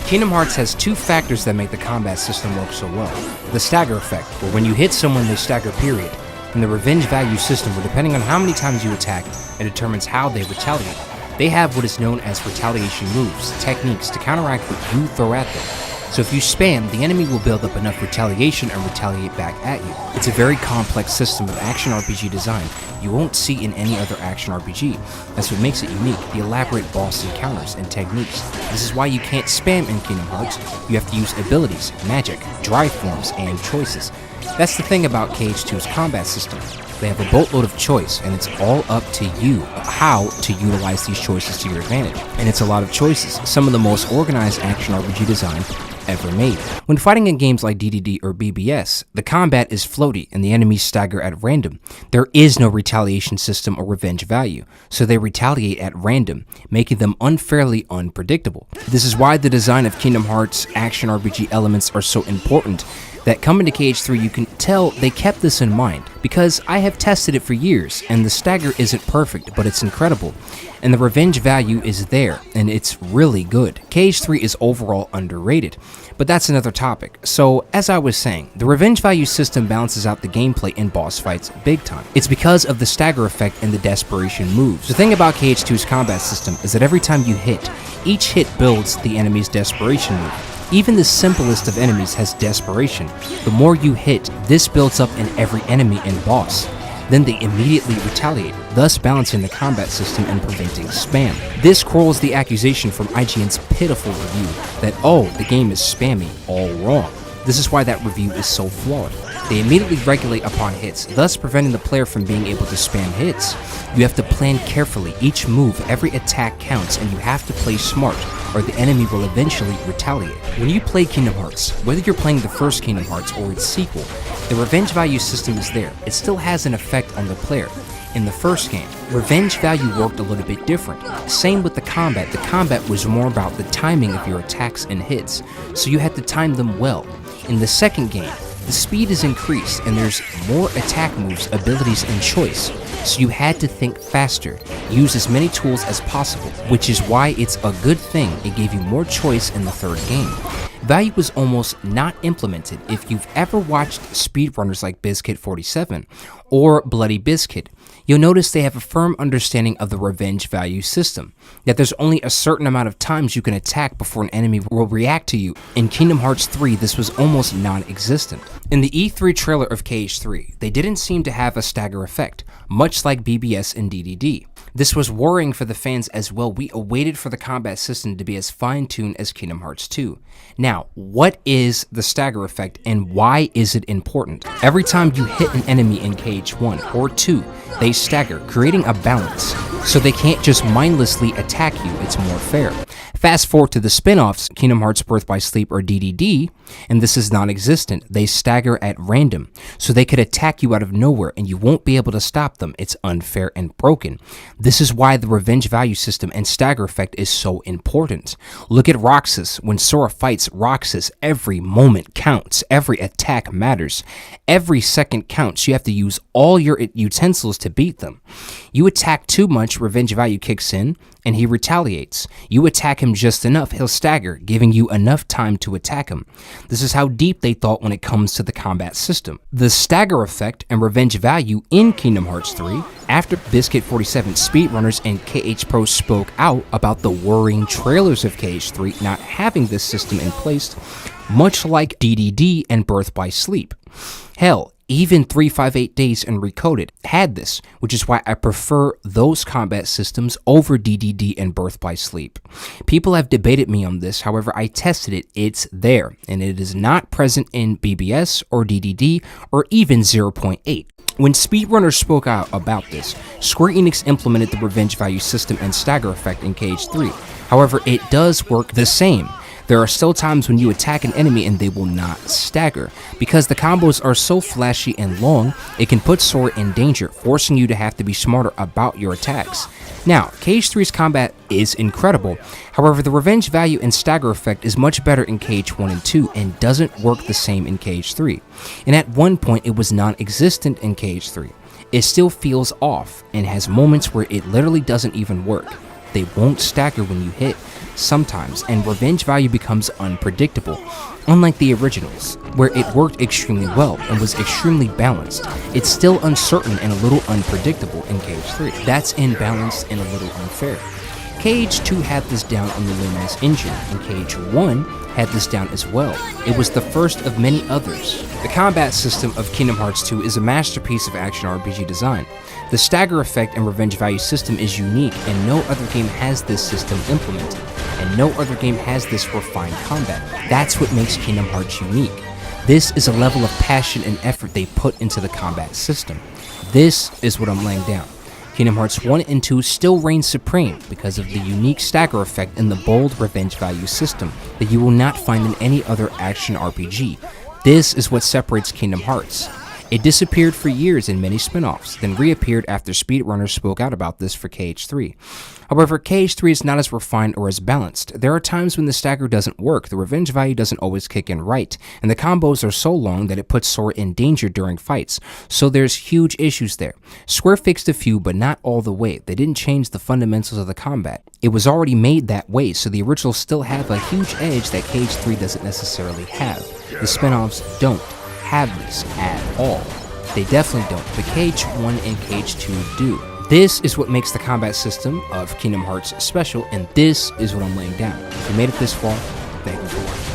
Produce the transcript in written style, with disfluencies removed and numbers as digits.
Kingdom Hearts has two factors that make the combat system work so well. The stagger effect, where when you hit someone they stagger period, and the revenge value system, where depending on how many times you attack, it determines how they retaliate. They have what is known as retaliation moves, techniques to counteract what you throw at them. So if you spam, the enemy will build up enough retaliation and retaliate back at you. It's a very complex system of action RPG design you won't see in any other action RPG. That's what makes it unique, the elaborate boss encounters and techniques. This is why you can't spam in Kingdom Hearts. You have to use abilities, magic, drive forms, and choices. That's the thing about KH2's combat system. They have a boatload of choice, and it's all up to you how to utilize these choices to your advantage. And it's a lot of choices, some of the most organized action RPG design ever made. When fighting in games like DDD or BBS, the combat is floaty and the enemies stagger at random. There is no retaliation system or revenge value, so they retaliate at random, making them unfairly unpredictable. This is why the design of Kingdom Hearts action RPG elements are so important, that coming to KH3 you can tell they kept this in mind, because I have tested it for years and the stagger isn't perfect, but it's incredible. And the revenge value is there, and it's really good. KH3 is overall underrated, but that's another topic. So, as I was saying, the revenge value system balances out the gameplay in boss fights big time. It's because of the stagger effect and the desperation moves. The thing about KH2's combat system is that every time you hit, each hit builds the enemy's desperation move. Even the simplest of enemies has desperation. The more you hit, this builds up in every enemy and boss. Then they immediately retaliate, thus balancing the combat system and preventing spam. This quells the accusation from IGN's pitiful review that, oh, the game is spammy, all wrong. This is why that review is so flawed. They immediately regulate upon hits, thus preventing the player from being able to spam hits. You have to plan carefully, each move, every attack counts, and you have to play smart, or the enemy will eventually retaliate. When you play Kingdom Hearts, whether you're playing the first Kingdom Hearts or its sequel, the revenge value system is there. It still has an effect on the player. In the first game, revenge value worked a little bit different. Same with the combat. The combat was more about the timing of your attacks and hits, so you had to time them well. In the second game, the speed is increased and there's more attack moves, abilities, and choice, so you had to think faster, use as many tools as possible, which is why it's a good thing it gave you more choice in the third game. Value was almost not implemented. If you've ever watched speedrunners like Bizkit47 or Bloody Biscuit, you'll notice they have a firm understanding of the revenge value system, that there's only a certain amount of times you can attack before an enemy will react to you. In Kingdom Hearts 3, this was almost non-existent. In the E3 trailer of KH3, they didn't seem to have a stagger effect, much like BBS and DDD. This was worrying for the fans as well. We awaited for the combat system to be as fine-tuned as Kingdom Hearts 2. Now, what is the stagger effect and why is it important? Every time you hit an enemy in KH1 or 2, they stagger, creating a balance, so they can't just mindlessly attack you. It's more fair. Fast forward to the spin-offs, Kingdom Hearts Birth by Sleep or DDD, and this is non-existent. They stagger at random, so they could attack you out of nowhere and you won't be able to stop them. It's unfair and broken. This is why the revenge value system and stagger effect is so important. Look at Roxas. When Sora fights Roxas, every moment counts. Every attack matters. Every second counts. You have to use all your utensils to beat them. You attack too much, revenge value kicks in, and he retaliates. You attack him just enough, he'll stagger, giving you enough time to attack him. This is how deep they thought when it comes to the combat system. The stagger effect and revenge value in Kingdom Hearts 3, after Bizkit47 speedrunners and KH Pro spoke out about the worrying trailers of KH3 not having this system in place, much like DDD and Birth by Sleep. Hell, even 358 Days and Recoded had this, which is why I prefer those combat systems over DDD and Birth by Sleep. People have debated me on this, however I tested it, it's there, and it is not present in BBS or DDD or even 0.8. When speedrunners spoke out about this, Square Enix implemented the revenge value system and stagger effect in KH3. However, it does work the same. There are still times when you attack an enemy and they will not stagger. Because the combos are so flashy and long, it can put Sora in danger, forcing you to have to be smarter about your attacks. Now, KH3's combat is incredible, however the revenge value and stagger effect is much better in KH1 and 2 and doesn't work the same in KH3. And at one point it was non-existent in KH3. It still feels off and has moments where it literally doesn't even work. they won't stagger when you hit sometimes, and revenge value becomes unpredictable. Unlike the originals, where it worked extremely well and was extremely balanced, it's still uncertain and a little unpredictable in KH3. That's imbalanced and a little unfair. KH2 had this down on the Luminous engine, and KH1 had this down as well. It was the first of many others. The combat system of Kingdom Hearts 2 is a masterpiece of action RPG design. The stagger effect and revenge value system is unique, and no other game has this system implemented, and no other game has this refined combat. That's what makes Kingdom Hearts unique. This is a level of passion and effort they put into the combat system. This is what I'm laying down. Kingdom Hearts 1 and 2 still reign supreme because of the unique stagger effect and the bold revenge value system that you will not find in any other action RPG. This is what separates Kingdom Hearts. It disappeared for years in many spin-offs, then reappeared after speedrunners spoke out about this for KH3. However, KH3 is not as refined or as balanced. There are times when the stagger doesn't work, the revenge value doesn't always kick in right, and the combos are so long that it puts Sora in danger during fights, so there's huge issues there. Square fixed a few, but not all the way. They didn't change the fundamentals of the combat. It was already made that way, so the originals still have a huge edge that KH3 doesn't necessarily have. The spin-offs don't have this at all. They definitely don't, but KH1 and KH2 do. This is what makes the combat system of Kingdom Hearts special, and this is what I'm laying down. If you made it this far, thank you for watching.